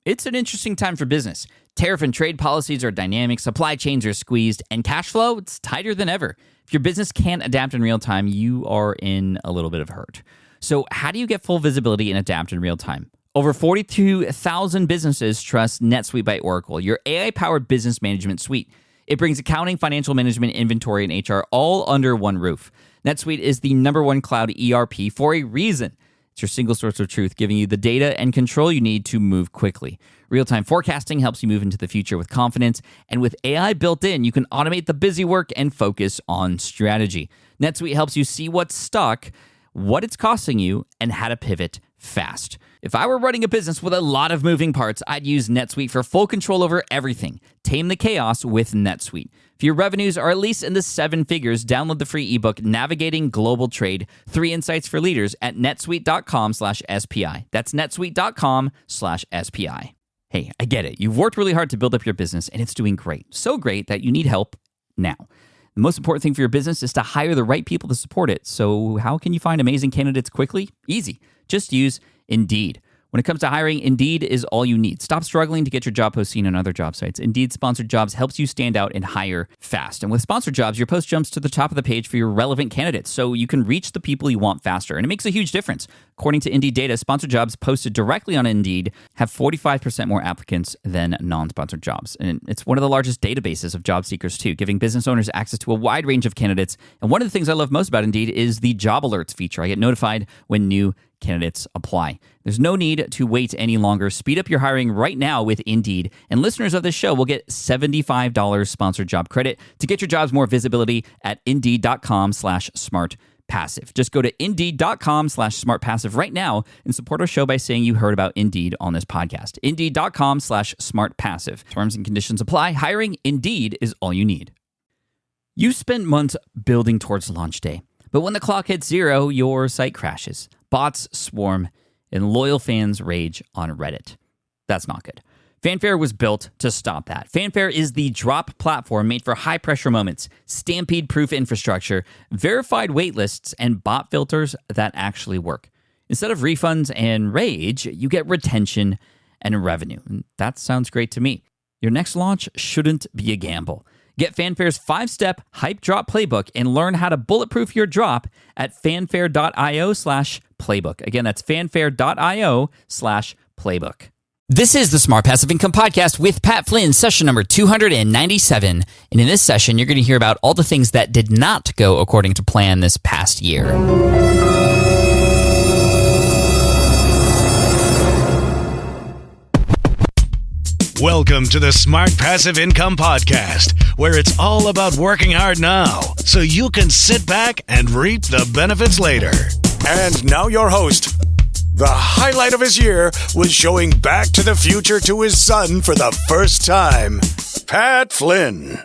It's an interesting time for business. Tariff and trade policies are dynamic, supply chains are squeezed, and cash flow, it's tighter than ever. If your business can't adapt in real time, you are in a little bit of hurt. So how do you get full visibility and adapt in real time? Over 42,000 businesses trust NetSuite by Oracle, your AI-powered business management suite. It brings accounting, financial management, inventory, and HR all under one roof. NetSuite is the #1 cloud ERP for a reason. It's your single source of truth, giving you the data and control you need to move quickly. Real-time forecasting helps you move into the future with confidence, and with AI built in, you can automate the busy work and focus on strategy. NetSuite helps you see what's stuck, what it's costing you, and how to pivot fast. If I were running a business with a lot of moving parts, I'd use NetSuite for full control over everything. Tame the chaos with NetSuite. If your revenues are at least in the 7 figures, download the free ebook, Navigating Global Trade, 3 Insights for Leaders at netsuite.com/SPI. That's netsuite.com/SPI. Hey, I get it. You've worked really hard to build up your business, and it's doing great. So great that you need help now. The most important thing for your business is to hire the right people to support it. So how can you find amazing candidates quickly? Easy. Just use Indeed. When it comes to hiring, Indeed is all you need. Stop struggling to get your job post seen on other job sites. Indeed Sponsored Jobs helps you stand out and hire fast. And with Sponsored Jobs, your post jumps to the top of the page for your relevant candidates, so you can reach the people you want faster. And it makes a huge difference. According to Indeed data, Sponsored Jobs posted directly on Indeed have 45% more applicants than non-sponsored jobs. And it's one of the largest databases of job seekers, too, giving business owners access to a wide range of candidates. And one of the things I love most about Indeed is the job alerts feature. I get notified when new candidates apply. There's no need to wait any longer. Speed up your hiring right now with Indeed. And listeners of this show will get $75 sponsored job credit to get your jobs more visibility at Indeed.com/smartpassive. Just go to Indeed.com/smartpassive right now and support our show by saying you heard about Indeed on this podcast. Indeed.com/smartpassive. Terms and conditions apply. Hiring Indeed is all you need. You spent months building towards launch day, but when the clock hits 0, your site crashes. Bots swarm, and loyal fans rage on Reddit. That's not good. Fanfare was built to stop that. Fanfare is the drop platform made for high-pressure moments, stampede-proof infrastructure, verified waitlists, and bot filters that actually work. Instead of refunds and rage, you get retention and revenue. And that sounds great to me. Your next launch shouldn't be a gamble. Get Fanfare's 5-step hype drop playbook and learn how to bulletproof your drop at fanfare.io/playbook. Again, that's fanfare.io/playbook. This is the Smart Passive Income Podcast with Pat Flynn, session number 297. And in this session, you're going to hear about all the things that did not go according to plan this past year. Welcome to the Smart Passive Income Podcast, where it's all about working hard now so you can sit back and reap the benefits later. And now your host. The highlight of his year was showing Back to the Future to his son for the first time, Pat Flynn.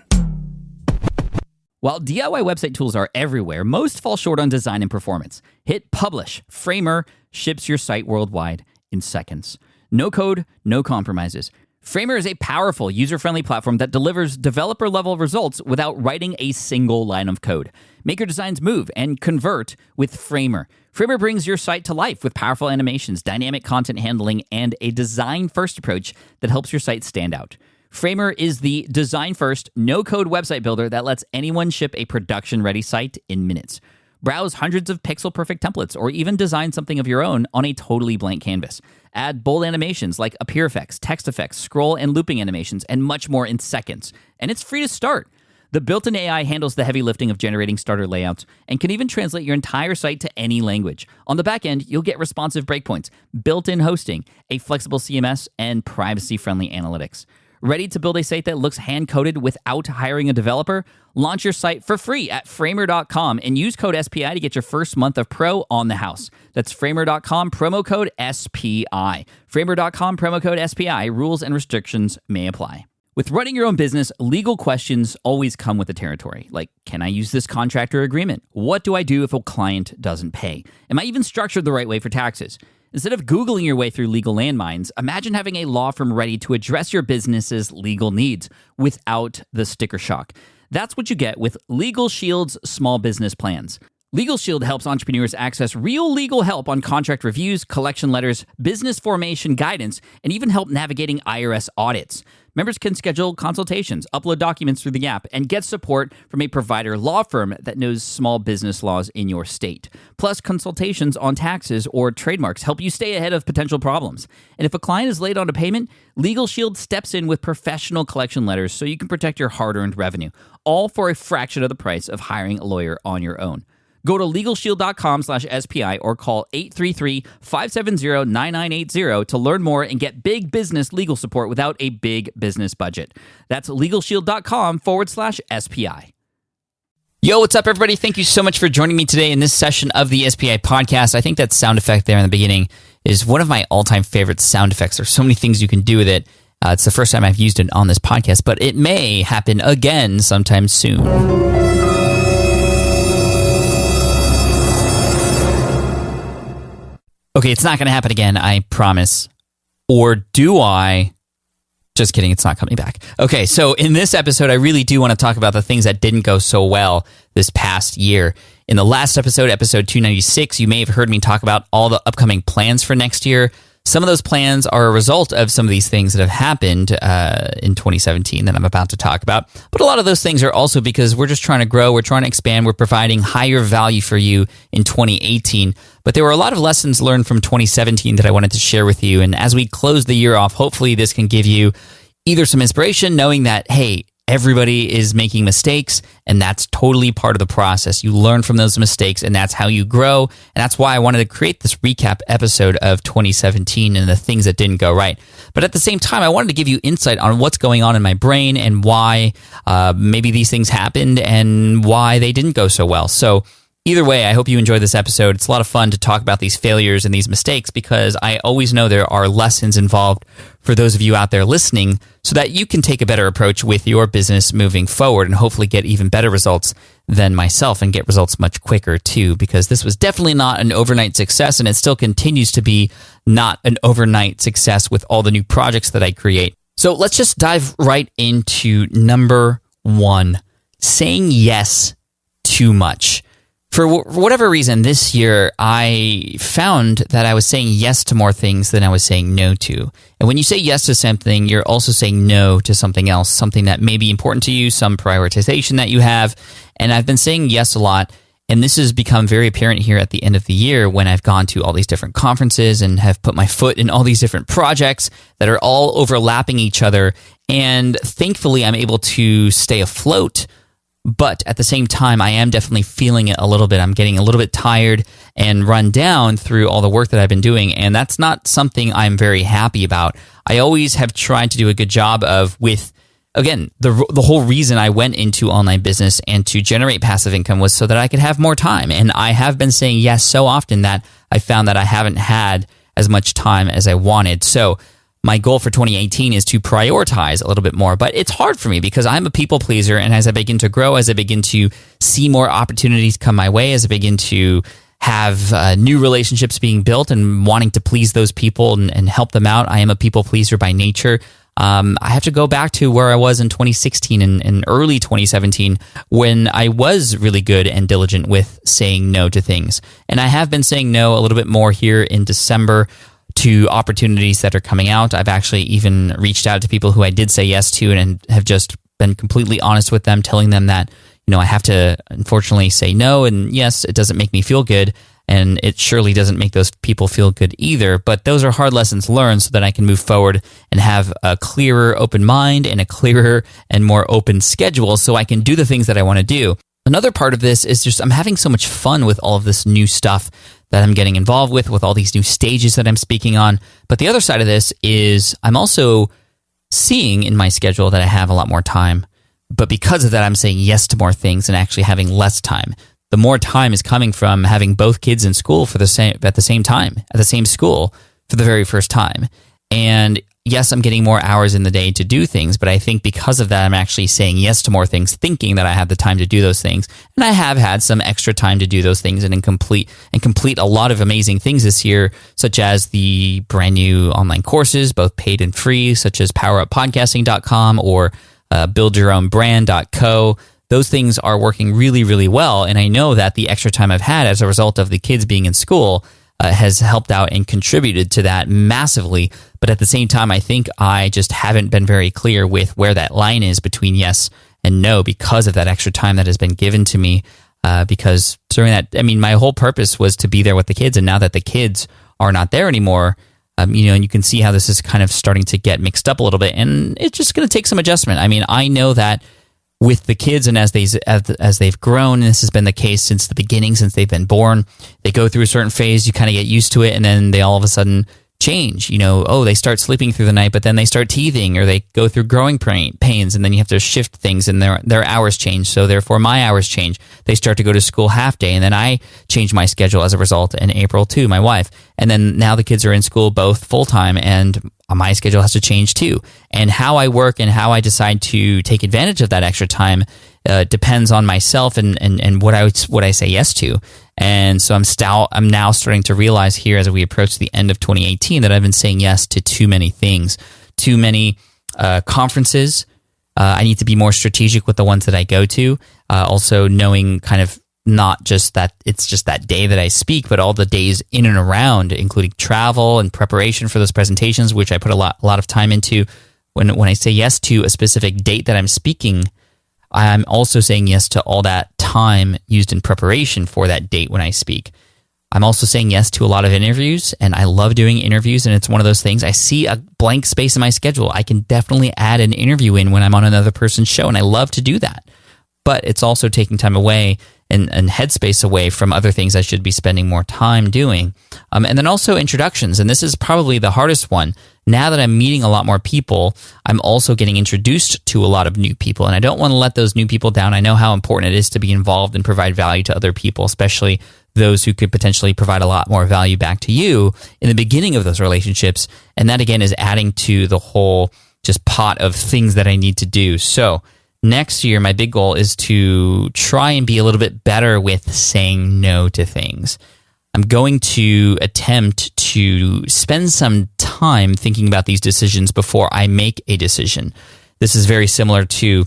While DIY website tools are everywhere, most fall short on design and performance. Hit publish. Framer ships your site worldwide in seconds. No code, no compromises. Framer is a powerful, user-friendly platform that delivers developer-level results without writing a single line of code. Make your designs move and convert with Framer. Framer brings your site to life with powerful animations, dynamic content handling, and a design-first approach that helps your site stand out. Framer is the design-first, no-code website builder that lets anyone ship a production-ready site in minutes. Browse hundreds of pixel-perfect templates or even design something of your own on a totally blank canvas. Add bold animations like appear effects, text effects, scroll and looping animations, and much more in seconds. And it's free to start. The built-in AI handles the heavy lifting of generating starter layouts and can even translate your entire site to any language. On the back end, you'll get responsive breakpoints, built-in hosting, a flexible CMS, and privacy-friendly analytics. Ready to build a site that looks hand-coded without hiring a developer? Launch your site for free at framer.com and use code SPI to get your first month of pro on the house. That's framer.com, promo code SPI. Framer.com, promo code SPI. Rules and restrictions may apply. With running your own business, legal questions always come with the territory. Like, can I use this contract or agreement? What do I do if a client doesn't pay? Am I even structured the right way for taxes? Instead of Googling your way through legal landmines, imagine having a law firm ready to address your business's legal needs without the sticker shock. That's what you get with Legal Shield's small business plans. Legal Shield helps entrepreneurs access real legal help on contract reviews, collection letters, business formation guidance, and even help navigating IRS audits. Members can schedule consultations, upload documents through the app, and get support from a provider law firm that knows small business laws in your state. Plus, consultations on taxes or trademarks help you stay ahead of potential problems. And if a client is late on a payment, Legal Shield steps in with professional collection letters so you can protect your hard-earned revenue, all for a fraction of the price of hiring a lawyer on your own. Go to LegalShield.com/SPI or call 833-570-9980 to learn more and get big business legal support without a big business budget. That's LegalShield.com/SPI. Yo, what's up, everybody? Thank you so much for joining me today in this session of the SPI podcast. I think that sound effect there in the beginning is one of my all-time favorite sound effects. There's so many things you can do with it. It's the first time I've used it on this podcast, but it may happen again sometime soon. Okay, it's not going to happen again, I promise. Or do I? Just kidding, it's not coming back. Okay, so in this episode, I really do want to talk about the things that didn't go so well this past year. In the last episode, episode 296, you may have heard me talk about all the upcoming plans for next year. Some of those plans are a result of some of these things that have happened in 2017 that I'm about to talk about. But a lot of those things are also because we're just trying to grow, we're trying to expand, we're providing higher value for you in 2018. But there were a lot of lessons learned from 2017 that I wanted to share with you. And as we close the year off, hopefully this can give you either some inspiration, knowing that, hey, everybody is making mistakes, and that's totally part of the process. You learn from those mistakes, and that's how you grow. And that's why I wanted to create this recap episode of 2017 and the things that didn't go right. But at the same time, I wanted to give you insight on what's going on in my brain and why maybe these things happened and why they didn't go so well. So either way, I hope you enjoyed this episode. It's a lot of fun to talk about these failures and these mistakes because I always know there are lessons involved for those of you out there listening so that you can take a better approach with your business moving forward and hopefully get even better results than myself and get results much quicker too, because this was definitely not an overnight success and it still continues to be not an overnight success with all the new projects that I create. So let's just dive right into number one, saying yes too much. For whatever reason, this year, I found that I was saying yes to more things than I was saying no to. And when you say yes to something, you're also saying no to something else, something that may be important to you, some prioritization that you have. And I've been saying yes a lot. And this has become very apparent here at the end of the year when I've gone to all these different conferences and have put my foot in all these different projects that are all overlapping each other. And thankfully, I'm able to stay afloat. But at the same time, I am definitely feeling it a little bit. I'm getting a little bit tired and run down through all the work that I've been doing. And that's not something I'm very happy about. I always have tried to do a good job of again, the whole reason I went into online business and to generate passive income was so that I could have more time. And I have been saying yes so often that I found that I haven't had as much time as I wanted. So my goal for 2018 is to prioritize a little bit more, but it's hard for me because I'm a people pleaser. And as I begin to grow, as I begin to see more opportunities come my way, as I begin to have new relationships being built and wanting to please those people and help them out, I am a people pleaser by nature. I have to go back to where I was in 2016 and early 2017 when I was really good and diligent with saying no to things. And I have been saying no a little bit more here in December to opportunities that are coming out. I've actually even reached out to people who I did say yes to and have just been completely honest with them, telling them that, I have to unfortunately say no. And yes, it doesn't make me feel good. And it surely doesn't make those people feel good either. But those are hard lessons learned so that I can move forward and have a clearer open mind and a clearer and more open schedule so I can do the things that I want to do. Another part of this is just I'm having so much fun with all of this new stuff that I'm getting involved with all these new stages that I'm speaking on. But the other side of this is I'm also seeing in my schedule that I have a lot more time. But because of that, I'm saying yes to more things and actually having less time. The more time is coming from having both kids in school at the same time, at the same school for the very first time. And yes, I'm getting more hours in the day to do things, but I think because of that, I'm actually saying yes to more things, thinking that I have the time to do those things. And I have had some extra time to do those things and complete a lot of amazing things this year, such as the brand new online courses, both paid and free, such as poweruppodcasting.com or buildyourownbrand.co. those things are working really, really well. And I know that the extra time I've had as a result of the kids being in school has helped out and contributed to that massively. But at the same time, I think I just haven't been very clear with where that line is between yes and no because of that extra time that has been given to me. Because during that, I mean, my whole purpose was to be there with the kids. And now that the kids are not there anymore, and you can see how this is kind of starting to get mixed up a little bit. And it's just going to take some adjustment. I mean, I know that with the kids and as they've grown, and this has been the case since the beginning, since they've been born, they go through a certain phase, you kind of get used to it, and then they all of a sudden change. They start sleeping through the night, but then they start teething, or they go through growing pains, and then you have to shift things, and their hours change, so therefore my hours change. They start to go to school half day, and then I change my schedule as a result in April too, my wife. And then now the kids are in school both full-time, and my schedule has to change too. And how I work and how I decide to take advantage of that extra time depends on myself and what I say yes to. And so I'm now starting to realize here as we approach the end of 2018 that I've been saying yes to too many things, too many conferences. I need to be more strategic with the ones that I go to. Also knowing kind of not just that it's just that day that I speak, but all the days in and around, including travel and preparation for those presentations, which I put a lot of time into. When I say yes to a specific date that I'm speaking, I'm also saying yes to all that time used in preparation for that date when I speak. I'm also saying yes to a lot of interviews, and I love doing interviews, and it's one of those things. I see a blank space in my schedule. I can definitely add an interview in when I'm on another person's show, and I love to do that. But it's also taking time away and headspace away from other things I should be spending more time doing. And then also introductions, and this is probably the hardest one. Now that I'm meeting a lot more people, I'm also getting introduced to a lot of new people, and I don't want to let those new people down. I know how important it is to be involved and provide value to other people, especially those who could potentially provide a lot more value back to you in the beginning of those relationships. And that, again, is adding to the whole just pot of things that I need to do. So next year, my big goal is to try and be a little bit better with saying no to things. I'm going to attempt to spend some time thinking about these decisions before I make a decision. This is very similar to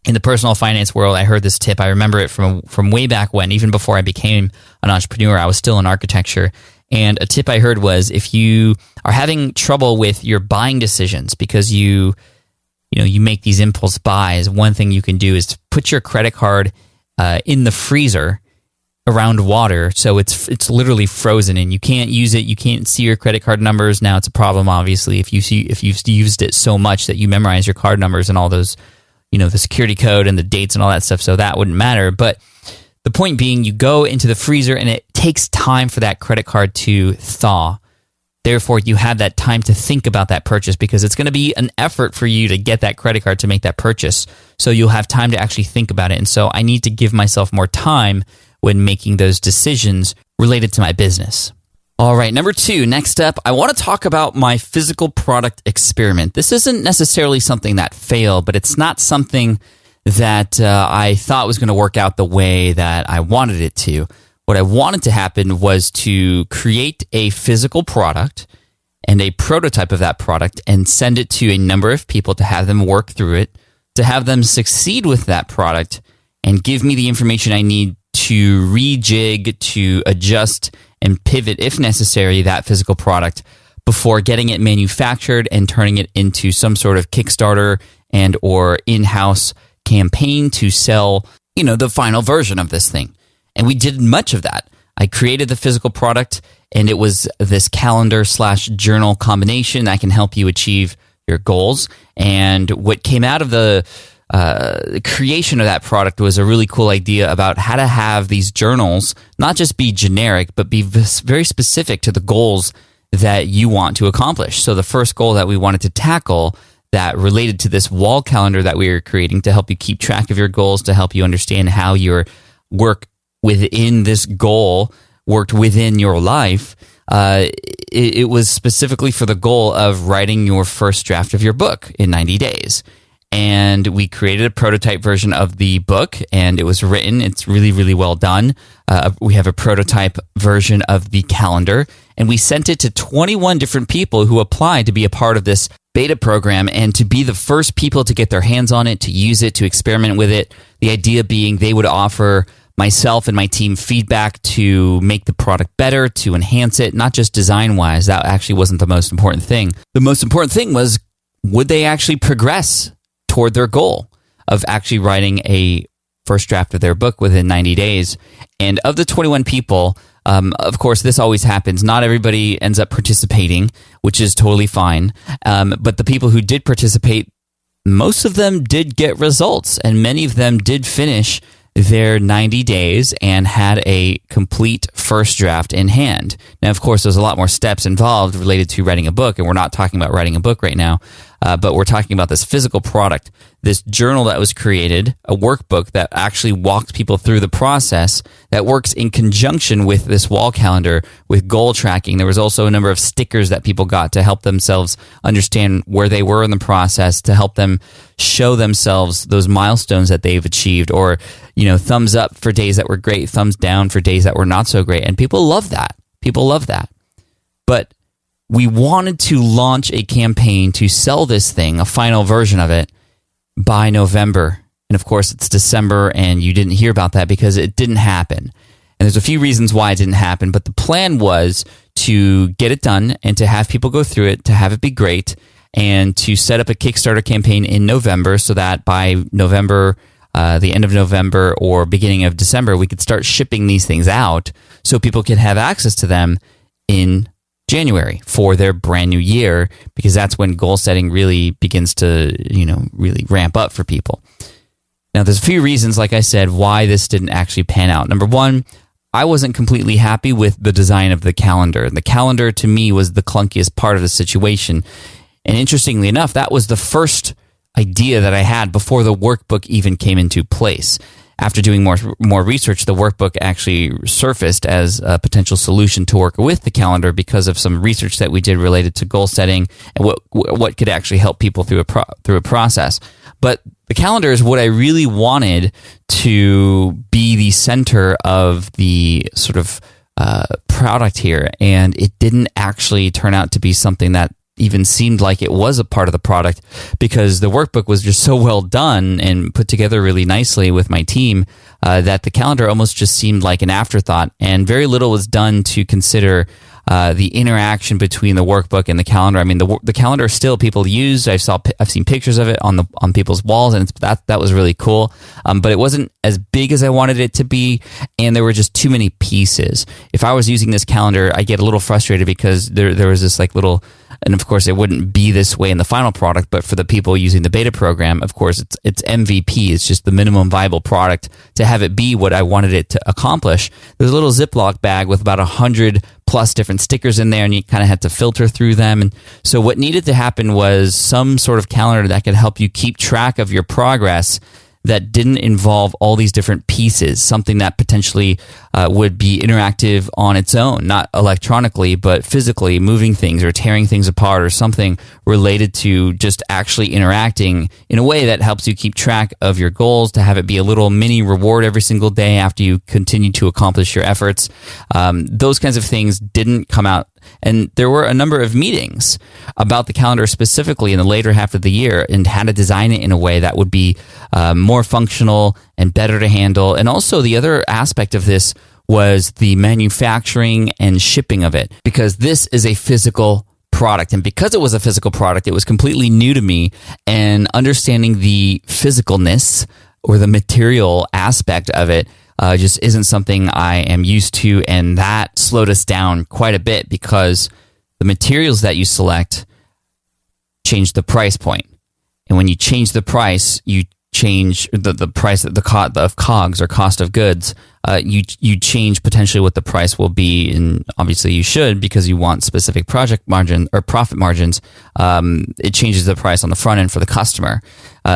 in the personal finance world. I heard this tip. I remember it from way back when, even before I became an entrepreneur. I was still in architecture. And a tip I heard was if you are having trouble with your buying decisions because you make these impulse buys, one thing you can do is put your credit card in the freezer around water, so it's literally frozen and you can't use it. You can't see your credit card numbers. Now it's a problem, obviously, if you've used it so much that you memorize your card numbers and all those, the security code and the dates and all that stuff. So that wouldn't matter. But the point being, you go into the freezer and it takes time for that credit card to thaw. Therefore, you have that time to think about that purchase because it's going to be an effort for you to get that credit card to make that purchase. So you'll have time to actually think about it. And so I need to give myself more time when making those decisions related to my business. All right, number 2, next up, I want to talk about my physical product experiment. This isn't necessarily something that failed, but it's not something that I thought was going to work out the way that I wanted it to. What I wanted to happen was to create a physical product and a prototype of that product and send it to a number of people to have them work through it, to have them succeed with that product and give me the information I need to rejig, to adjust and pivot, if necessary, that physical product before getting it manufactured and turning it into some sort of Kickstarter and or in-house campaign to sell, the final version of this thing. And we did much of that. I created the physical product, and it was this calendar/journal combination that can help you achieve your goals. And what came out of the creation of that product was a really cool idea about how to have these journals not just be generic, but be very specific to the goals that you want to accomplish. So the first goal that we wanted to tackle that related to this wall calendar that we were creating to help you keep track of your goals, to help you understand how your work within this goal worked within your life. It was specifically for the goal of writing your first draft of your book in 90 days. And we created a prototype version of the book, and it was written. It's really, really well done. We have a prototype version of the calendar, and we sent it to 21 different people who applied to be a part of this beta program and to be the first people to get their hands on it, to use it, to experiment with it. The idea being they would offer myself and my team feedback to make the product better, to enhance it, not just design-wise. That actually wasn't the most important thing. The most important thing was, would they actually progress toward their goal of actually writing a first draft of their book within 90 days? And of the 21 people, of course, this always happens. Not everybody ends up participating, which is totally fine. But the people who did participate, most of them did get results, and many of them did finish their 90 days and had a complete first draft in hand. Now, of course, there's a lot more steps involved related to writing a book, and we're not talking about writing a book right now, but we're talking about this physical product, this journal that was created, a workbook that actually walks people through the process, that works in conjunction with this wall calendar, with goal tracking. There was also a number of stickers that people got to help themselves understand where they were in the process, to help them show themselves those milestones that they've achieved, or, thumbs up for days that were great, thumbs down for days that were not so great. And people love that. People love that. But we wanted to launch a campaign to sell this thing, a final version of it, by November. And of course, it's December, and you didn't hear about that because it didn't happen. And there's a few reasons why it didn't happen, but the plan was to get it done and to have people go through it, to have it be great, and to set up a Kickstarter campaign in November so that by November, the end of November or beginning of December, we could start shipping these things out so people could have access to them in January for their brand new year, because that's when goal setting really begins to, really ramp up for people. Now, there's a few reasons, like I said, why this didn't actually pan out. Number one, I wasn't completely happy with the design of the calendar. The calendar, to me, was the clunkiest part of the situation. And interestingly enough, that was the first idea that I had before the workbook even came into place. After doing more research, the workbook actually surfaced as a potential solution to work with the calendar because of some research that we did related to goal setting and what could actually help people through a process. But the calendar is what I really wanted to be the center of the sort of product here, and it didn't actually turn out to be something that even seemed like it was a part of the product, because the workbook was just so well done and put together really nicely with my team that the calendar almost just seemed like an afterthought, and very little was done to consider the interaction between the workbook and the calendar. I mean, the calendar still people use. I've seen pictures of it on people's walls, and that was really cool. But it wasn't as big as I wanted it to be, and there were just too many pieces. If I was using this calendar, I get a little frustrated because there was this like little. And of course, it wouldn't be this way in the final product, but for the people using the beta program, of course, it's MVP. It's just the minimum viable product to have it be what I wanted it to accomplish. There's a little Ziploc bag with about 100 plus different stickers in there, and you kind of had to filter through them. And so what needed to happen was some sort of calendar that could help you keep track of your progress that didn't involve all these different pieces, something that potentially would be interactive on its own, not electronically, but physically moving things or tearing things apart, or something related to just actually interacting in a way that helps you keep track of your goals, to have it be a little mini reward every single day after you continue to accomplish your efforts. Those kinds of things didn't come out. And there were a number of meetings about the calendar specifically in the later half of the year, and how to design it in a way that would be more functional and better to handle. And also the other aspect of this was the manufacturing and shipping of it, because this is a physical product. And because it was a physical product, it was completely new to me, and understanding the physicalness or the material aspect of it just isn't something I am used to, and that slowed us down quite a bit, because the materials that you select change the price point. And when you change the price, you change the price of COGS, or cost of goods. You change potentially what the price will be, and obviously you should, because you want specific project margin or profit margins. It changes the price on the front end for the customer.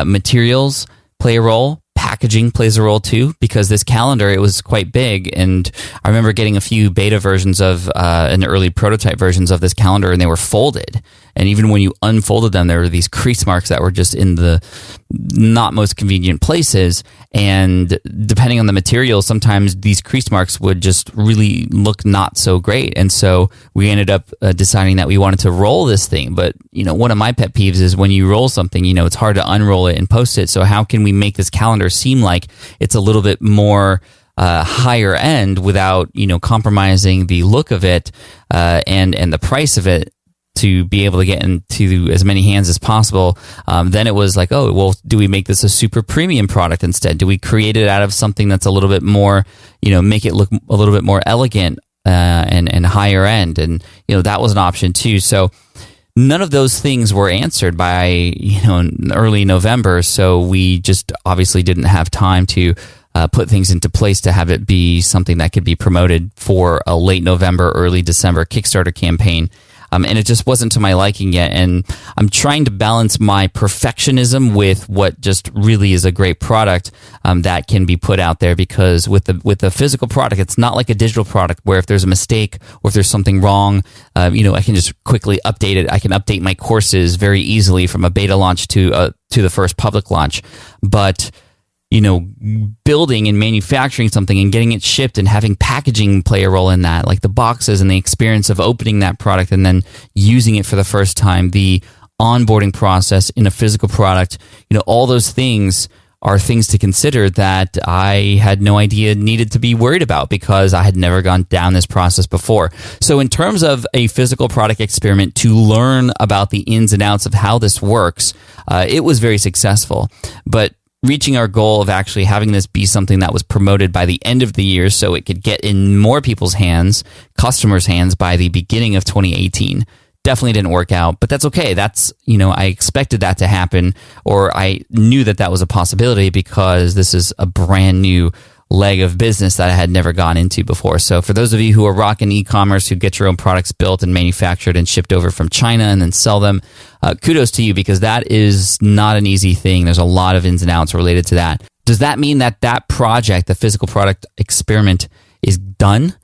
Materials play a role. Packaging plays a role too, because this calendar, it was quite big, and I remember getting a few beta versions of and early prototype versions of this calendar, and they were folded. And even when you unfolded them, there were these crease marks that were just in the not most convenient places. And depending on the material, sometimes these crease marks would just really look not so great. And so we ended up deciding that we wanted to roll this thing. But, one of my pet peeves is when you roll something, it's hard to unroll it and post it. So how can we make this calendar seem like it's a little bit more higher end without, compromising the look of it and the price of it, to be able to get into as many hands as possible. Then it was like, oh, well, do we make this a super premium product instead? Do we create it out of something that's a little bit more, make it look a little bit more elegant and higher end? And, that was an option too. So none of those things were answered by, in early November. So we just obviously didn't have time to put things into place to have it be something that could be promoted for a late November, early December Kickstarter campaign. And it just wasn't to my liking yet. And I'm trying to balance my perfectionism with what just really is a great product that can be put out there. Because with the physical product, it's not like a digital product where if there's a mistake or if there's something wrong, I can just quickly update it. I can update my courses very easily from a beta launch to the first public launch. But building and manufacturing something and getting it shipped and having packaging play a role in that, like the boxes and the experience of opening that product and then using it for the first time, the onboarding process in a physical product, all those things are things to consider that I had no idea needed to be worried about because I had never gone down this process before. So in terms of a physical product experiment to learn about the ins and outs of how this works, it was very successful. But reaching our goal of actually having this be something that was promoted by the end of the year so it could get in more people's hands, customers' hands by the beginning of 2018, definitely didn't work out. But that's okay. That's, I expected that to happen, or I knew that was a possibility because this is a brand new leg of business that I had never gone into before. So for those of you who are rocking e-commerce, who get your own products built and manufactured and shipped over from China and then sell them, kudos to you, because that is not an easy thing. There's a lot of ins and outs related to that. Does that mean that project, the physical product experiment, is done?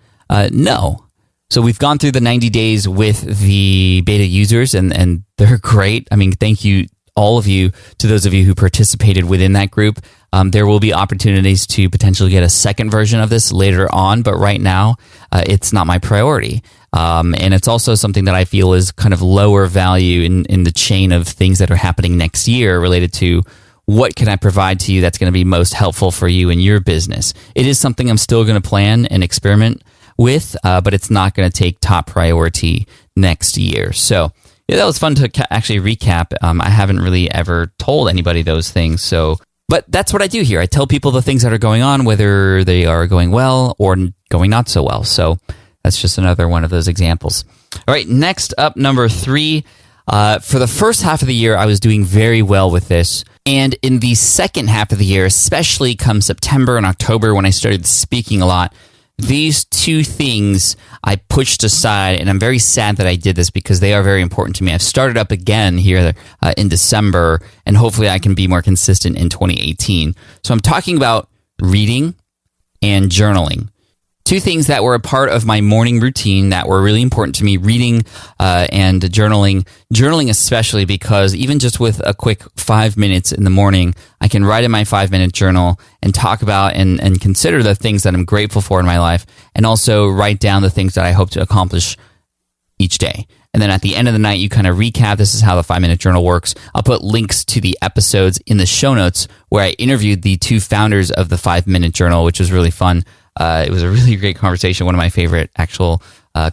No. So we've gone through the 90 days with the beta users and they're great. I mean, thank you, all of you, to those of you who participated within that group. There will be opportunities to potentially get a second version of this later on, but right now it's not my priority. And it's also something that I feel is kind of lower value in the chain of things that are happening next year related to what can I provide to you that's going to be most helpful for you in your business. It is something I'm still going to plan and experiment with, but it's not going to take top priority next year. So yeah, that was fun to actually recap. I haven't really ever told anybody those things. But that's what I do here. I tell people the things that are going on, whether they are going well or going not so well. So that's just another one of those examples. All right, next up, number 3. For the first half of the year, I was doing very well with this. And in the second half of the year, especially come September and October when I started speaking a lot, these two things I pushed aside, and I'm very sad that I did this because they are very important to me. I've started up again here in December, and hopefully I can be more consistent in 2018. So I'm talking about reading and journaling. Two things that were a part of my morning routine that were really important to me, reading and journaling. Journaling especially because even just with a quick 5 minutes in the morning, I can write in my 5-minute journal and talk about and consider the things that I'm grateful for in my life, and also write down the things that I hope to accomplish each day. And then at the end of the night, you kind of recap. This is how the 5-minute journal works. I'll put links to the episodes in the show notes where I interviewed the two founders of the 5-minute journal, which was really fun. It was a really great conversation, one of my favorite actual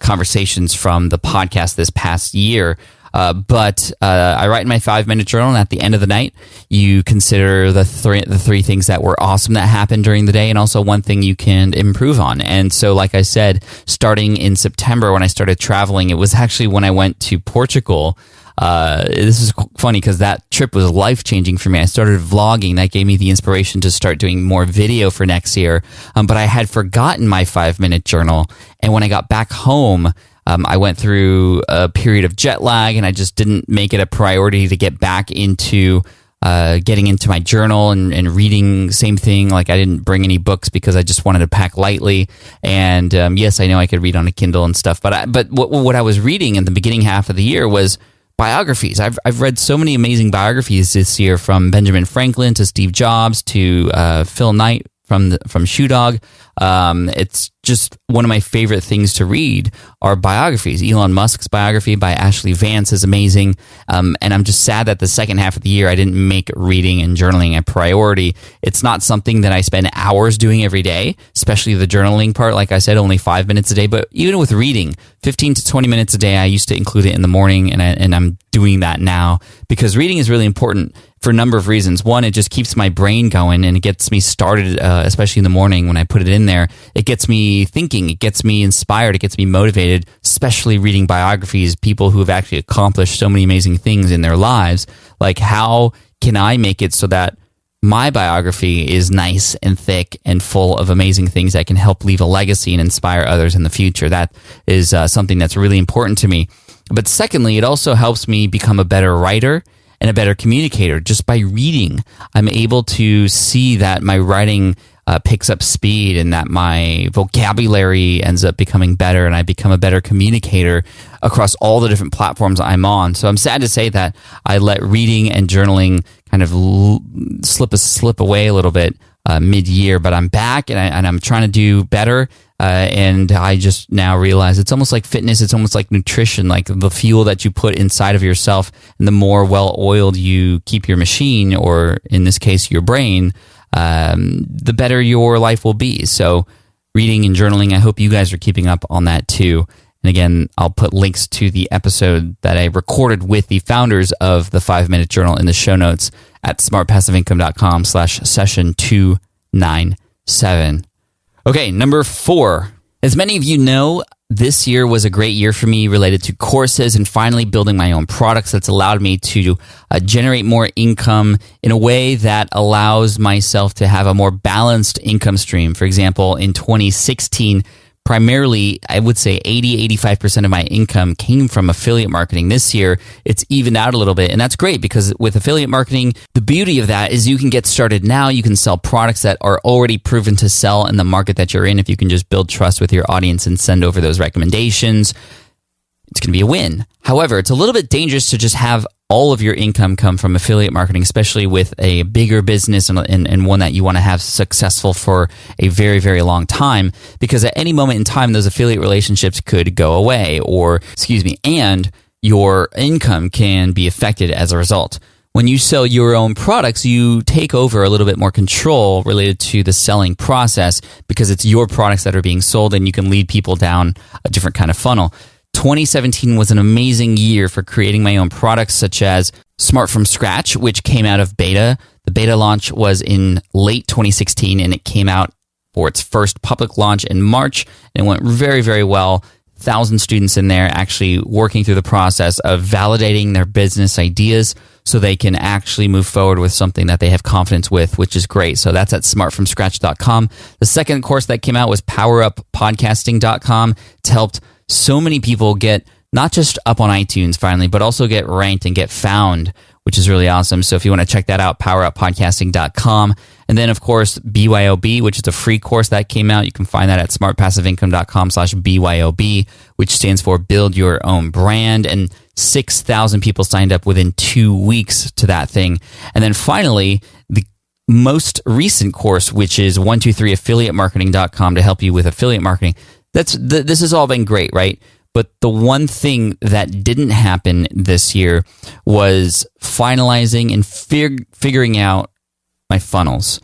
conversations from the podcast this past year. But I write in my 5-minute journal, and at the end of the night, you consider the three things that were awesome that happened during the day, and also one thing you can improve on. And so, like I said, starting in September when I started traveling, it was actually when I went to Portugal. This is funny because that trip was life-changing for me. I started vlogging. That gave me the inspiration to start doing more video for next year. But I had forgotten my 5-minute journal. And when I got back home, I went through a period of jet lag, and I just didn't make it a priority to get back into getting into my journal and reading. Same thing, like I didn't bring any books because I just wanted to pack lightly. And yes, I know I could read on a Kindle and stuff, but what I was reading in the beginning half of the year was biographies. I've read so many amazing biographies this year, from Benjamin Franklin to Steve Jobs to Phil Knight from Shoe Dog. It's just one of my favorite things to read are biographies. Elon Musk's biography by Ashley Vance is amazing. And I'm just sad that the second half of the year I didn't make reading and journaling a priority. It's not something that I spend hours doing every day, especially the journaling part. Like I said, only 5 minutes a day. But even with reading, 15 to 20 minutes a day, I used to include it in the morning, and I'm doing that now because reading is really important for a number of reasons. One, it just keeps my brain going and it gets me started, especially in the morning when I put it in there. It gets me thinking, it gets me inspired, it gets me motivated, especially reading biographies, people who have actually accomplished so many amazing things in their lives. Like, how can I make it so that my biography is nice and thick and full of amazing things that can help leave a legacy and inspire others in the future? That is something that's really important to me. But secondly, it also helps me become a better writer and a better communicator. Just by reading, I'm able to see that my writing picks up speed and that my vocabulary ends up becoming better and I become a better communicator across all the different platforms I'm on. So I'm sad to say that I let reading and journaling kind of slip away a little bit mid-year, but I'm back and I'm trying to do better. And I just now realize it's almost like fitness. It's almost like nutrition, like the fuel that you put inside of yourself. And the more well-oiled you keep your machine, or in this case, your brain, the better your life will be. So reading and journaling, I hope you guys are keeping up on that too. And again, I'll put links to the episode that I recorded with the founders of the 5-Minute Journal in the show notes at smartpassiveincome.com/session 297. Okay, number 4. As many of you know, this year was a great year for me related to courses and finally building my own products. That's allowed me to generate more income in a way that allows myself to have a more balanced income stream. For example, in 2016, primarily, I would say 80-85% of my income came from affiliate marketing. This year, it's evened out a little bit, and that's great because with affiliate marketing, the beauty of that is you can get started now. You can sell products that are already proven to sell in the market that you're in. If you can just build trust with your audience and send over those recommendations, it's going to be a win. However, it's a little bit dangerous to just have all of your income come from affiliate marketing, especially with a bigger business and one that you want to have successful for a very, very long time, because at any moment in time, those affiliate relationships could go away and your income can be affected as a result. When you sell your own products, you take over a little bit more control related to the selling process because it's your products that are being sold and you can lead people down a different kind of funnel. 2017 was an amazing year for creating my own products, such as Smart from Scratch, which came out of beta. The beta launch was in late 2016, and it came out for its first public launch in March, and it went very, very well. 1,000 students in there actually working through the process of validating their business ideas so they can actually move forward with something that they have confidence with, which is great. So that's at smartfromscratch.com. The second course that came out was poweruppodcasting.com. It's helped so many people get not just up on iTunes finally, but also get ranked and get found, which is really awesome. So if you want to check that out, poweruppodcasting.com. And then, of course, BYOB, which is a free course that came out. You can find that at smartpassiveincome.com/BYOB, which stands for Build Your Own Brand. And 6,000 people signed up within 2 weeks to that thing. And then finally, the most recent course, which is 123affiliatemarketing.com to help you with affiliate marketing. This has all been great, right? But the one thing that didn't happen this year was finalizing and figuring out my funnels.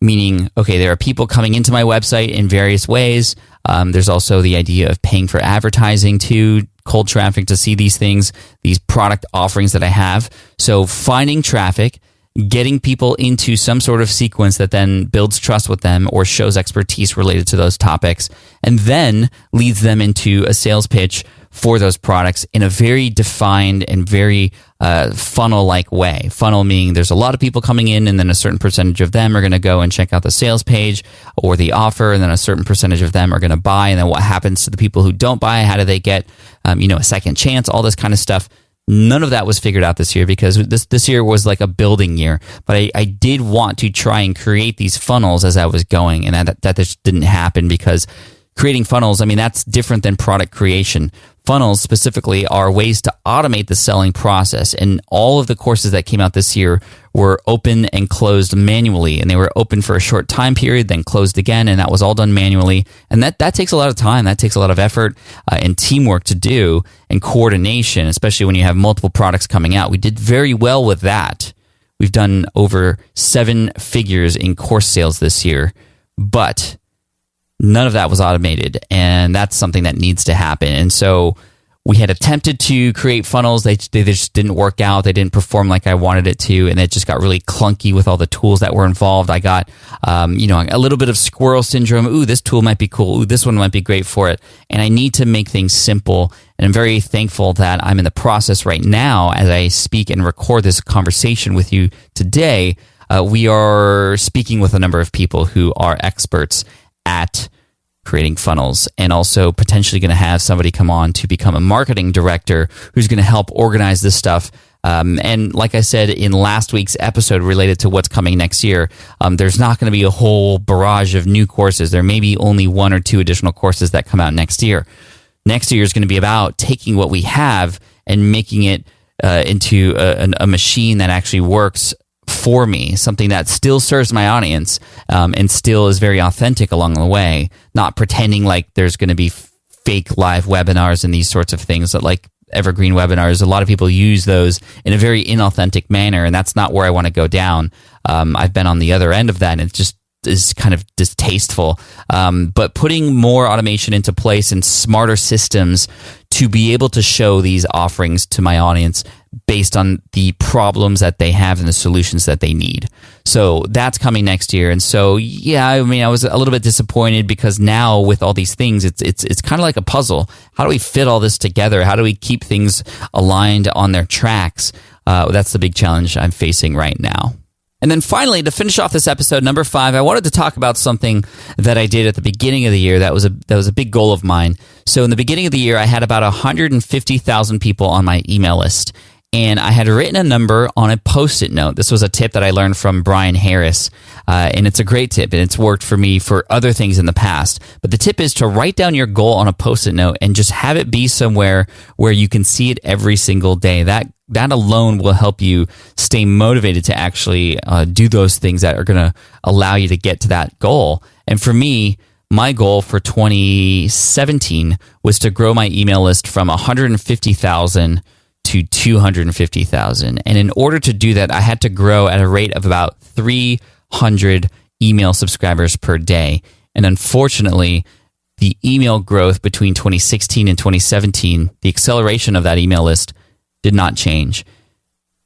Meaning, okay, there are people coming into my website in various ways. There's also the idea of paying for advertising too, cold traffic to see these things, these product offerings that I have. So finding traffic, getting people into some sort of sequence that then builds trust with them or shows expertise related to those topics, and then leads them into a sales pitch for those products in a very defined and very funnel-like way. Funnel meaning there's a lot of people coming in, and then a certain percentage of them are going to go and check out the sales page or the offer, and then a certain percentage of them are going to buy, and then what happens to the people who don't buy? How do they get a second chance? All this kind of stuff. None of that was figured out this year because this year was like a building year. But I did want to try and create these funnels as I was going, and that just didn't happen because creating funnels, that's different than product creation. funnels specifically are ways to automate the selling process. And all of the courses that came out this year were open and closed manually. And they were open for a short time period, then closed again. And that was all done manually. And that takes a lot of time. That takes a lot of effort and teamwork to do, and coordination, especially when you have multiple products coming out. We did very well with that. We've done over 7 figures in course sales this year, but none of that was automated, and that's something that needs to happen. And so we had attempted to create funnels. They just didn't work out. They didn't perform like I wanted it to, and it just got really clunky with all the tools that were involved. I got, a little bit of squirrel syndrome. Ooh, this tool might be cool. Ooh, this one might be great for it. And I need to make things simple. And I'm very thankful that I'm in the process right now as I speak and record this conversation with you today. We are speaking with a number of people who are experts at creating funnels, and also potentially going to have somebody come on to become a marketing director who's going to help organize this stuff. And like I said in last week's episode related to what's coming next year, there's not going to be a whole barrage of new courses. There may be only 1 or 2 additional courses that come out next year. Next year is going to be about taking what we have and making it into a machine that actually works for me, something that still serves my audience and still is very authentic along the way, not pretending like there's going to be fake live webinars and these sorts of things that, like evergreen webinars, a lot of people use those in a very inauthentic manner, and that's not where I want to go down. I've been on the other end of that, and it just is kind of distasteful. But putting more automation into place and smarter systems to be able to show these offerings to my audience based on the problems that they have and the solutions that they need. So that's coming next year. And so, yeah, I mean, I was a little bit disappointed because now with all these things, it's kind of like a puzzle. How do we fit all this together? How do we keep things aligned on their tracks? That's the big challenge I'm facing right now. And then finally, to finish off this episode, number 5, I wanted to talk about something that I did at the beginning of the year that was a big goal of mine. So in the beginning of the year, I had about 150,000 people on my email list, and I had written a number on a Post-it note. This was a tip that I learned from Brian Harris, and it's a great tip, and it's worked for me for other things in the past. But the tip is to write down your goal on a Post-it note and just have it be somewhere where you can see it every single day. That alone will help you stay motivated to actually do those things that are going to allow you to get to that goal. And for me, my goal for 2017 was to grow my email list from 150,000 to 250,000. And in order to do that, I had to grow at a rate of about 300 email subscribers per day. And unfortunately, the email growth between 2016 and 2017, the acceleration of that email list did not change.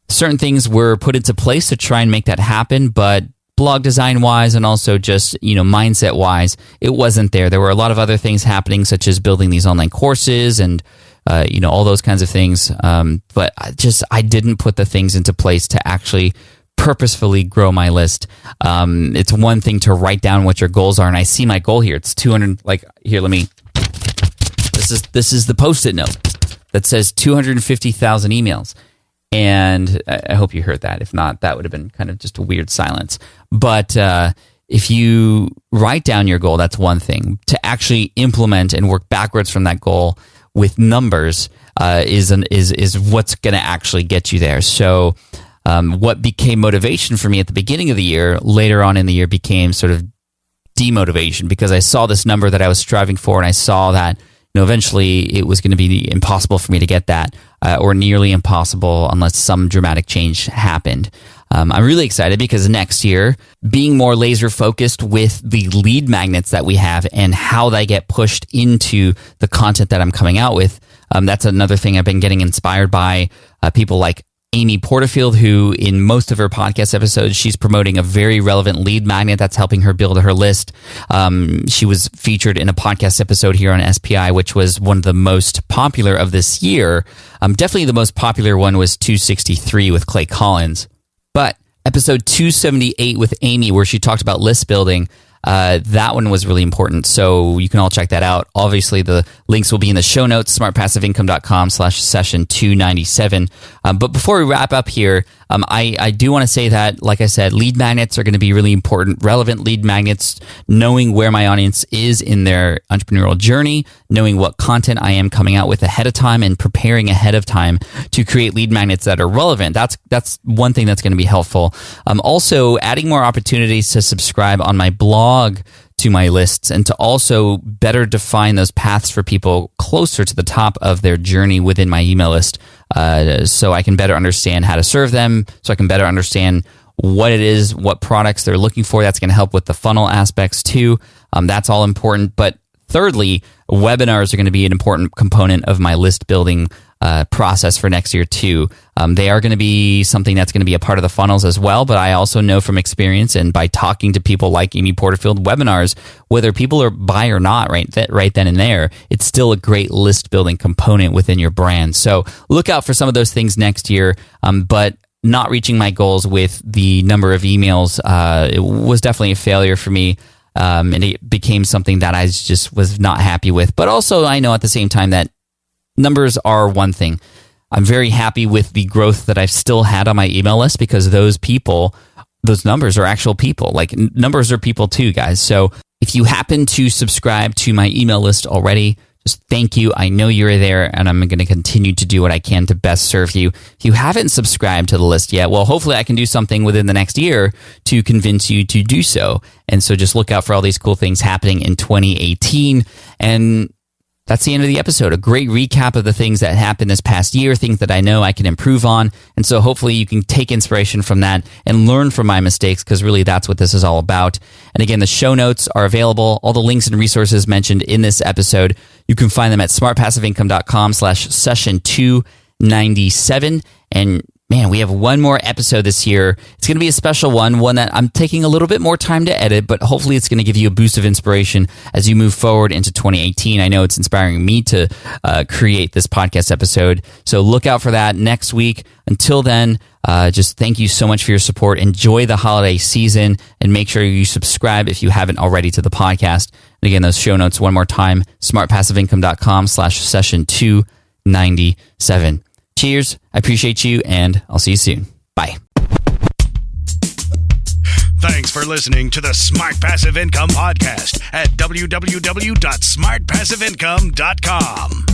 Certain things were put into place to try and make that happen, but blog design wise and also just, mindset wise, it wasn't there. There were a lot of other things happening, such as building these online courses and all those kinds of things. But I didn't put the things into place to actually purposefully grow my list. It's one thing to write down what your goals are, and I see my goal here. It's 200. This is the Post-it note that says 250,000 emails. And I hope you heard that. If not, that would have been kind of just a weird silence. But if you write down your goal, that's one thing. To actually implement and work backwards from that goal with numbers is what's going to actually get you there. So what became motivation for me at the beginning of the year, later on in the year became sort of demotivation, because I saw this number that I was striving for, and I saw that eventually it was going to be impossible for me to get that, or nearly impossible unless some dramatic change happened. I'm really excited because next year, being more laser focused with the lead magnets that we have and how they get pushed into the content that I'm coming out with, that's another thing I've been getting inspired by. People like Amy Porterfield, who in most of her podcast episodes, she's promoting a very relevant lead magnet that's helping her build her list. She was featured in a podcast episode here on SPI, which was one of the most popular of this year. Definitely the most popular one was 263 with Clay Collins. But episode 278 with Amy, where she talked about list building, that one was really important. So you can all check that out. Obviously, the links will be in the show notes, smartpassiveincome.com/session297. But before we wrap up here, I do want to say that, like I said, lead magnets are going to be really important. Relevant lead magnets, knowing where my audience is in their entrepreneurial journey, knowing what content I am coming out with ahead of time, and preparing ahead of time to create lead magnets that are relevant. That's one thing that's going to be helpful. Also, adding more opportunities to subscribe on my blog to my lists, and to also better define those paths for people closer to the top of their journey within my email list, so I can better understand how to serve them, so I can better understand what it is, what products they're looking for. That's going to help with the funnel aspects too. That's all important. But thirdly, webinars are going to be an important component of my list building process for next year too. They are going to be something that's going to be a part of the funnels as well, but I also know from experience and by talking to people like Amy Porterfield, webinars, whether people are buy or not right then and there, it's still a great list building component within your brand. So look out for some of those things next year, but not reaching my goals with the number of emails, it was definitely a failure for me. And it became something that I just was not happy with. But also I know at the same time that numbers are one thing. I'm very happy with the growth that I've still had on my email list, because those numbers are actual people. Like, numbers are people too, guys. So if you happen to subscribe to my email list already, just thank you. I know you're there, and I'm going to continue to do what I can to best serve you. If you haven't subscribed to the list yet, well, hopefully I can do something within the next year to convince you to do so. And so just look out for all these cool things happening in 2018. And that's the end of the episode. A great recap of the things that happened this past year, things that I know I can improve on. And so hopefully you can take inspiration from that and learn from my mistakes, because really that's what this is all about. And again, the show notes are available. All the links and resources mentioned in this episode, you can find them at smartpassiveincome.com/session 297. And man, we have one more episode this year. It's going to be a special one that I'm taking a little bit more time to edit, but hopefully it's going to give you a boost of inspiration as you move forward into 2018. I know it's inspiring me to create this podcast episode, so look out for that next week. Until then, just thank you so much for your support. Enjoy the holiday season, and make sure you subscribe if you haven't already to the podcast. And again, those show notes one more time, smartpassiveincome.com/session 297. Cheers. I appreciate you, and I'll see you soon. Bye. Thanks for listening to the Smart Passive Income Podcast at www.smartpassiveincome.com.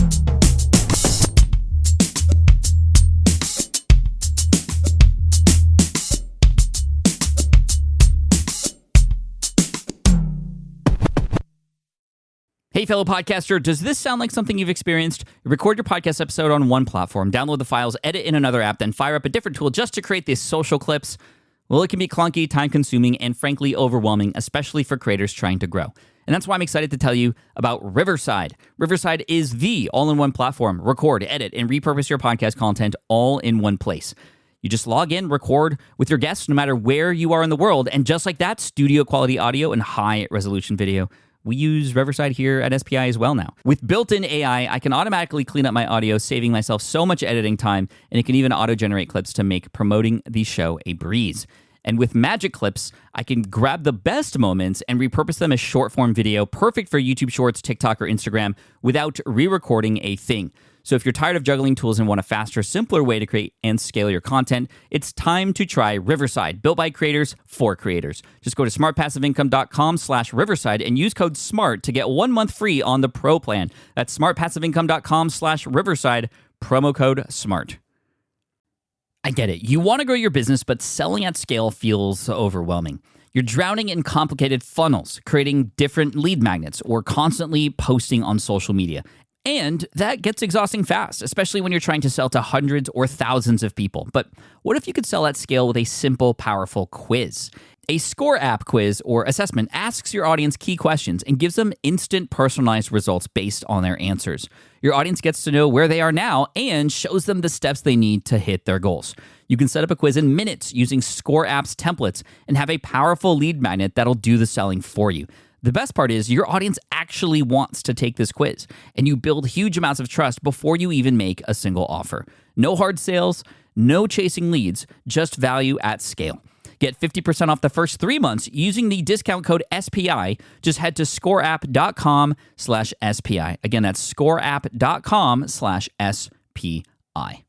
Hey, fellow podcaster, does this sound like something you've experienced? Record your podcast episode on one platform, download the files, edit in another app, then fire up a different tool just to create these social clips? Well, it can be clunky, time-consuming, and frankly overwhelming, especially for creators trying to grow. And that's why I'm excited to tell you about Riverside. Riverside is the all-in-one platform. Record, edit, and repurpose your podcast content all in one place. You just log in, record with your guests no matter where you are in the world, and just like that, studio-quality audio and high-resolution video. We use Riverside here at SPI as well now. With built-in AI, I can automatically clean up my audio, saving myself so much editing time, and it can even auto-generate clips to make promoting the show a breeze. And with Magic Clips, I can grab the best moments and repurpose them as short-form video, perfect for YouTube Shorts, TikTok, or Instagram, without re-recording a thing. So if you're tired of juggling tools and want a faster, simpler way to create and scale your content, it's time to try Riverside, built by creators for creators. Just go to smartpassiveincome.com/Riverside and use code SMART to get 1 month free on the Pro plan. That's smartpassiveincome.com/Riverside, promo code SMART. I get it. You want to grow your business, but selling at scale feels overwhelming. You're drowning in complicated funnels, creating different lead magnets, or constantly posting on social media. And that gets exhausting fast, especially when you're trying to sell to hundreds or thousands of people. But what if you could sell at scale with a simple, powerful quiz? A score app quiz or assessment asks your audience key questions and gives them instant personalized results based on their answers. Your audience gets to know where they are now and shows them the steps they need to hit their goals. You can set up a quiz in minutes using Score App's templates and have a powerful lead magnet that'll do the selling for you. The best part is your audience actually wants to take this quiz, and you build huge amounts of trust before you even make a single offer. No hard sales, no chasing leads, just value at scale. Get 50% off the first 3 months using the discount code SPI. Just head to scoreapp.com/SPI. Again, that's scoreapp.com/SPI.